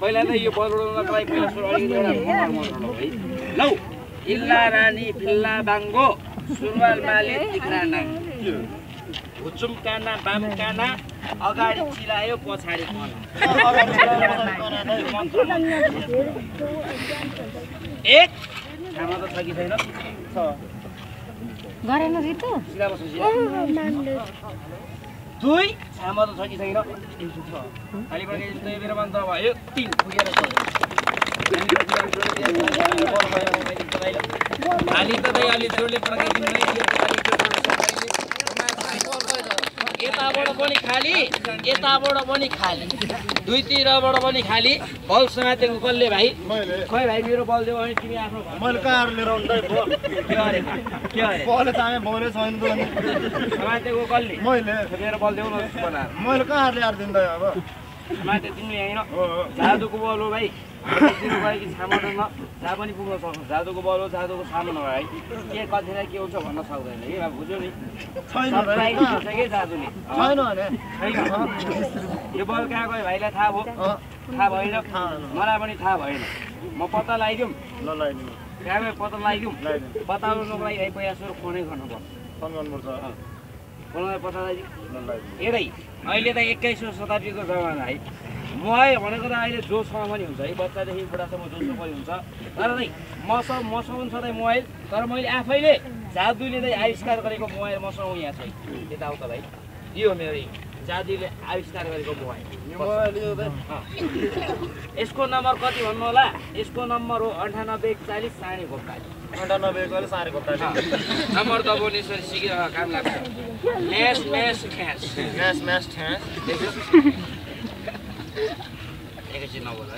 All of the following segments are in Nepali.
पहिला नै यो बल उडाउनको लागि पहिला सुरु अलिकति एउटा मर्नु है लौ इल्ला रानी फिल्ला बाङ्गो सुरुवाल माले तिक्रा नाङ हुचुम काना बाम काना अगाडि चिलायो पछाडि कना एक खामा त छ कि छैन गरेन रितु सिलाबस दुई छामा त छ कि छैन खाली पनि यस्तो मेरो मन त भयो तीन पुगेर छ खाली त भाइ अलि जोडले पड्काइदिनु है यताबाट पनि खाली यताबाट पनि खाली दुईतिरबाट पनि खाली बल समातेको कसले भाइ खै भाइ मेरो बल देऊ अनि तिमी आफ्नो मैले कार लिएर आउँदै बल के अरे बलले तामे बलै छैन त अनि समातेको कसले मैले मेरो बल देऊ न बनाएर मैले कार ल्याएर दिँदै अब समाते तिमीले हैन जादुको बल हो भाइ दिनु भयो कि सामान न जहाँ पनि पुग्न सक्छ जादुको बल हो जादुको सामान हो भाइ के कतिलाई के हुन्छ भन्न सक्दैन है अब बुझ्यो नि छैन के जादुले छैन भने यो बल कहाँ गयो भाइलाई थाहा भयो थाहा भएन मलाई पनि थाहा भएन म पत्ता लगाइदिउँ ल लगाइदिनु कहाँ गयो पत्ता लगाइदिउँ पत्ता लगाउनुको लागि भाइ पहिला सुरु फोनै गर्नुपर्छ फोन गर्नुपर्छ फोनलाई पत्ता लगाइदिउँ ल लगाइदिनु हेरै अहिले त 21औं शताब्दीको जमाना है मोबाइल भनेको त अहिले जोसँग पनि हुन्छ है बच्चादेखि बुढासम्म जोसँग पनि हुन्छ तर नै मसँग पनि छ त मोबाइल तर मैले आफैले जादुले चाहिँ आविष्कार गरेको मोबाइल मसँग यहाँ छ यताउता भाइ यो मेरो जादुले आविष्कार गरेको मोबाइल यसको नम्बर कति भन्नु होला यसको नम्बर हो 984140 साढे 984140 नम्बर दबाउने यसरी सिकेर काम लाग्छ म्यास एकैछिन नबोल है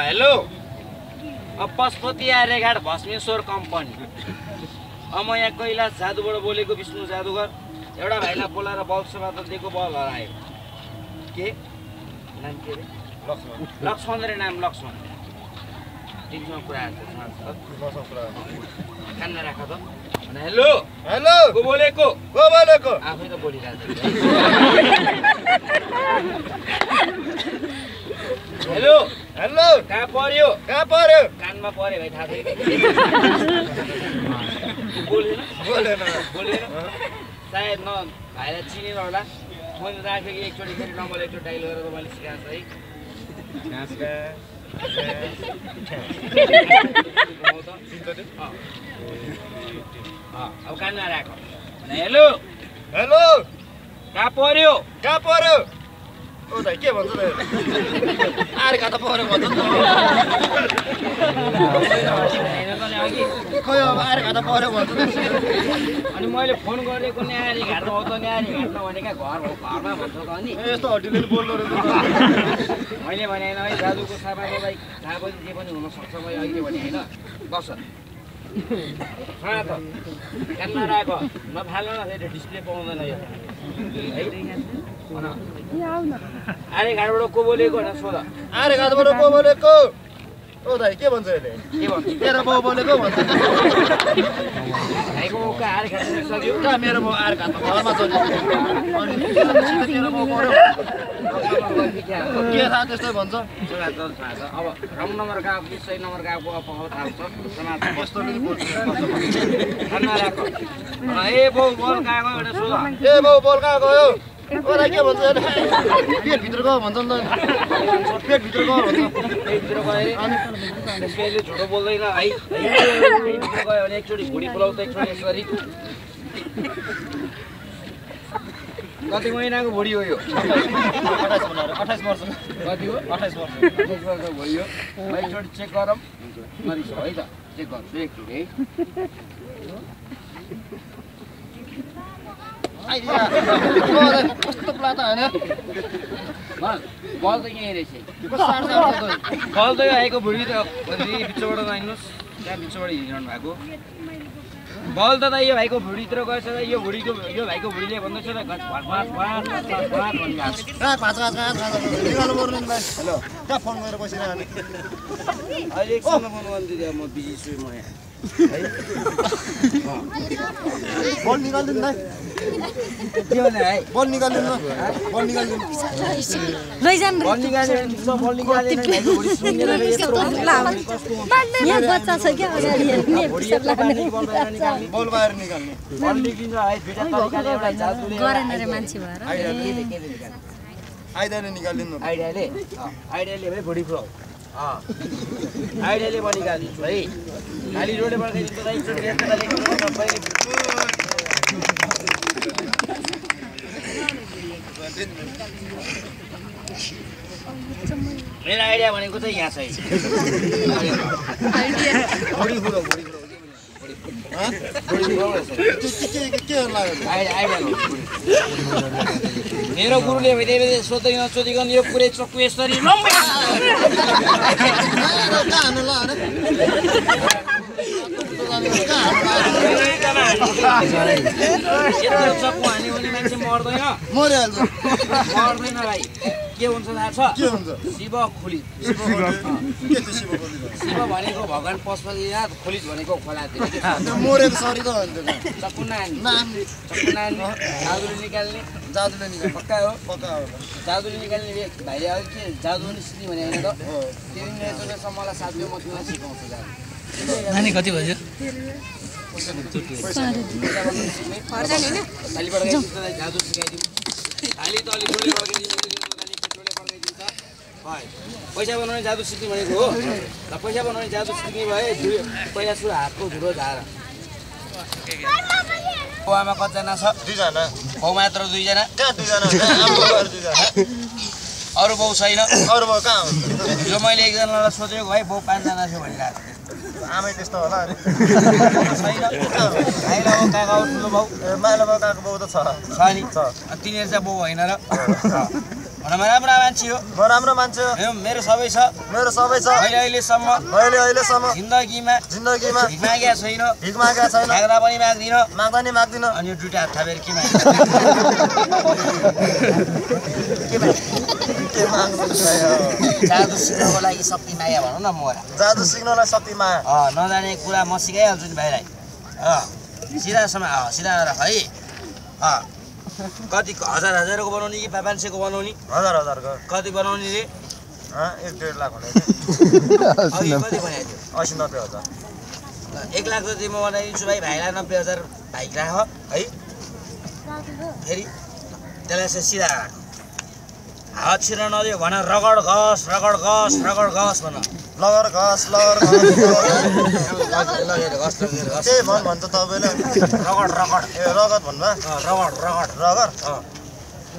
हेलो पशुपतिया रेघाट भस्मेश्वर कम्पनी म यहाँ कैलाश जादुबाट बोलेको विष्णु जादुगर एउटा भाइलाई बोलाएर बल समात दिएको बल हरायो के नाम के अरे लक्ष्मण रे नाम लक्ष्मण तिमीसँग कुरा कानमा राख त हेलो हेलो को बोलेको आफै त बोलिरहेको हेलो हेलो कहाँ पर्यो कानमा पर्यो भाइ थाहा छैन बोलेन सायद न भाइलाई चिनेर होला मैले राखेको एकचोटि फेरि नम्बर एकचोटि डायल गरेर मैले सिकाएको है अब कानमा राख हेलो कहाँ पर्यो ओ दाइ के भन्छ त आरे कता पर्यो भन्छ त खोइ अब आरे कता पर्यो भन्छ त अनि मैले फोन गरेको न्यारी घाटमा हो त न्यारी घाटमा भनेका घरमा भन्छ त अनि यस्तो हड्डीले बोल्दो रहेछ मैले भने होइन है दाजुको सामाको भाइ थाहा पनि जे पनि हुनसक्छ मैले अहिले भने होइन बस त कानमा राख नफाल्न न फेरि डिस्प्ले पाउँदैन यो आरे घाटबाट को बोलेको भनेर सोध आरे घाटबाट को बोलेको ओ दाइ के भन्छ अहिले के भन्छ तेरो बाउ बोलेको भन्छ भाइको उका आरे घाट सक्यो कहाँ मेरो बाउ आरे घाटमा घरमा छ अनि तेरो बाउ पर्यो के थाहा त्यस्तै भन्छ अब रङ नम्बर गएको कि सही नम्बर गएको थाहा छ समाज कस्तो बोल्छ खाना राख ए बाउ बल गएको एउटा सोध ए बाउ बोल कहाँ गयो ओला के भन्छ पेट भित्र गयो भन्छ नि त पेट भित्र गयो भन्छ भित्र गयो अनि त्यसले झुटो बोल्दैन है भित्र गयो भने एकचोटि भुँडी फुलाउँछ एकचोटि यसरी कति महिनाको भुँडी हो यो 28 वर्ष कति हो 28 वर्ष भयो एकचोटि चेक गरौँ नरिस है त चेक गर्छु एकचोटि है कस्तो प्लाटा होइन बल त यहीँ रहेछ बल त आएको भुँडी त बिचबाट जानुहोस् त्यहाँ बिचबाट हिँडिरहनु भएको बल त यो भाइको भुँडीतिर गएछ यो भाइको भुँडीले भन्दैछ त हेलो कहाँ फोन गरेर बसिरहने अहिले एकछिनमा फोन गर्नु म बिजी छु म यहाँ बल निकाल्दिनु दाइ के भने है बल निकाल्दिनु न बल निकाल्दिनु लैजान बल निकाल्ने बल निकाल्ने भाइको भुँडी सुन्नेर यत्रो यहाँ बच्चा छ क्या अगाडि बल बाहिर निकाल्ने बल निकाल्छ है दुईटा तरिकाले एउटा जादुले गरेन रे मान्छे भएर आइदाले निकाल्दिनु आइडियाले भाइ भुँडी फुलाउ आइडियाले म निकालिदिन्छु है खाली रोडे पड्काइदिन्छु त एकचोटि यस्तो लेख्नु पहिले मेरो आइडिया भनेको चाहिँ यहाँ छ भुँडी फुलाउ मेरो गुरुले भइदिए सोधिकन यो पुरै चक्कु यसरी चक्कु हान्यो भने मान्छे मर्दैन भाइ के हुन्छ थाहा छ शिव खोलित शिव भनेको भगवान पशुपतिनाथ खोलित भनेको खोलातिर चक्कु नानी जादुले निकाल्ने पक्का हो जादुले निकाल्ने भाइले अघि के जादु पनि सिक्ने भने होइन त त्यो नेचुरलसम्म मलाई साथीले म तिमीलाई सिकाउँछु नानी कति बज्यो जादु सिकाइदिउँ खाली त अलिक डोले पड्काइदिन्छ पैसा बनाउने जादु सिक्ने भनेको हो र पैसा बनाउने जादु सिक्ने भए पहिला सुरु हातको धुलो झार बाउआमा कतिजना छ 2 जना बाउ मात्र 2 जना अरू बाउ छैन अरू बाउ कहाँ हुन्छ जो मैले एकजनालाई सोचेको है बाउ 5 जना थियो भनिरहेको आमै त्यस्तो होला छैन भाइला बाउ काका ठुलो बाउ माइला बाउ काको बाउ त छ नि तिनीहरू चाहिँ बाउ होइन र भनमा राम्रो मान्छे हो म राम्रो मान्छे हो मेरो सबै छ अहिलेसम्म जिन्दगीमा भिख मागेको छैन माग्दा पनि माग्दिन अनि यो दुईटा हात थापेर के जादु सिक्नको लागि शक्ति माया भनौँ न मोरा जादु सिक्नलाई शक्ति माया नजाने कुरा म सिकाइहाल्छु नि भाइलाई सिधा राख है कति हजारको बनाउने कि 500को बनाउने हजारको कति बनाउने रे 1.5 लाख हुने कति बनाइदियो 80-90 हजार 1 लाख जति म बनाइदिन्छु भाइलाई 90,000 भाइ राख है फेरि त्यसलाई चाहिँ सिधा राख हात छिर नदियो भन रगड घस भन लगेर घस के भन्छ तपाईँले रगड ए रगत भन्नु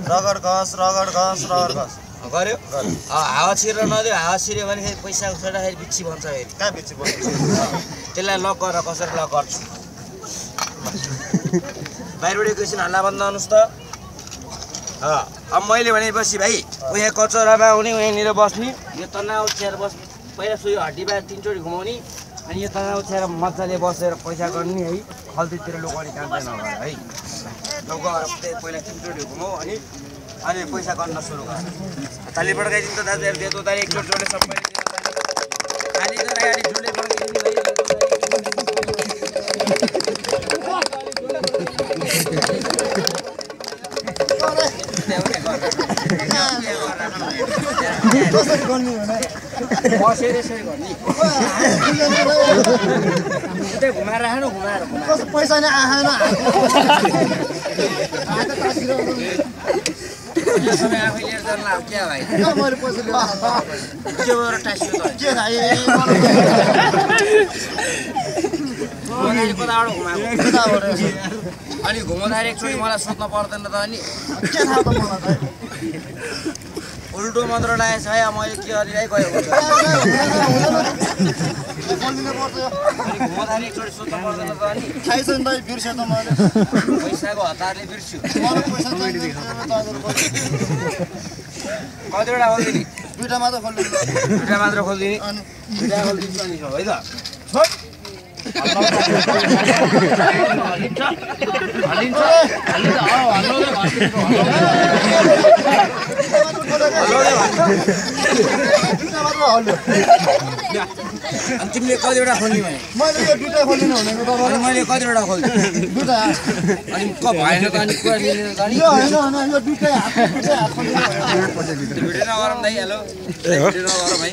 रगड घस गर्यो हावा छिरेर नदियो हावा छिर्यो भने फेरि पैसा छोड्दाखेरि बिच्छी भन्छ फेरि कहाँ बिच्छी भन्छ त्यसलाई लक गरेर कसरी लक गर्छु बाहिरबाट एकैछिन हल्ला बन्द गर्नुहोस् त अब मैले भनेपछि भाइ उहाँ कचौरामा आउने उहाँनिर बस्ने यो तनाउ उठ्याएर बस्ने पहिला सुयो हड्डीबाट 3 चोटि घुमाउने अनि यो तनाउ उठ्याएर मजाले बसेर पैसा गर्ने है खल्तीतिर लुकाउने काम चाहिँ नगर है लुकाएर पहिला 3 चोटि घुमाऊ अनि पैसा गर्न सुरु गर ताली पड्काइदिनु त दाजुहरू त्यो ताली एकचोटि जोडे सबै ताली त अगाडि जोडले पड्काइदिनु है कसरी गर्ने भने बसेर यसरी गर्ने त्यही घुमाएर राख्नु घुमाएर पैसा नै आएन समय आफै लिएर जानु लाग्यो क्या भाइ मैले पैसा लिएर के भएर टाँसियो त के थाहा कताबाट घुमाएको अनि घुमाउँदाखेरि एकचोटि मलाई सोध्न पर्दैन त अनि के थाहा त मलाई उल्टो मात्र लागेको छ है मैले के गरिरहेको गयो घुमाउँदाखेरि एकचोटि सोध्न पर्दैन त अनि थाहै छैन दाइ बिर्सेँ त मैले पैसाको हतारले बिर्स्यो मलाई पैसा चाहियो कतिवटा खोलिदिने दुईटा मात्र खोलिदिने अनि दुईटा खोलिदिन्छु अनि है त छोड हल्लिन्छ दुईटा मात्र हल्यो अनि तिमीले कतिवटा खोल्ने भने मैले यो दुईटा खोल्दिनँ भनेको अनि तपाईँ मैले कतिवटा खोल्छु दुईटा अनि भएन त अनि कुरा मिलेन त अनि यो होइन यो दुईटै हात भिडियो नगरौँ दाइ हेलो भिडियो नगरौँ है